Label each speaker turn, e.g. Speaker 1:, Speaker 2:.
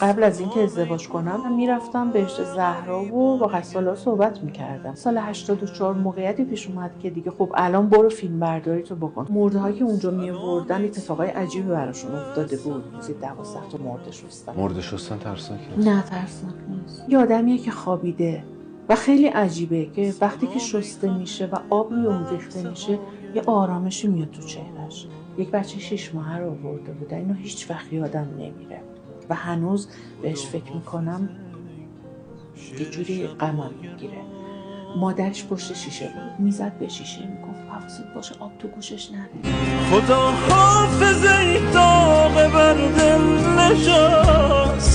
Speaker 1: قبل از اینکه ازدواج کنم من میرفتم بهشت زهرا و با غسالا صحبت میکردم. سال 84 موقعیتی پیش اومد که دیگه خب الان برو فیلم برداری تو بکن. مرده‌هایی که اونجا میوردن اتفاقای عجیبی براشون افتاده بود. مثلا 12 تا مرده شستن.
Speaker 2: مرده شستن ترسناکه؟
Speaker 1: نه ترسناک نیست. یه آدمیه که خوابیده و خیلی عجیبه که وقتی که شسته میشه و آب روی اون ریخته میشه یه آرامشی میاد تو چهرهش. یک بچه 6 ماهه رو آورده بوده. اینو هیچ وقت یادم نمیره و هنوز بهش فکر میکنم یه جوری غمم میگیره. مادرش پشت شیشه بود، میزد به شیشه میگفت حواست باشه آب تو گوشش نره.
Speaker 3: خدا حافظ ای داغ بر دل نشست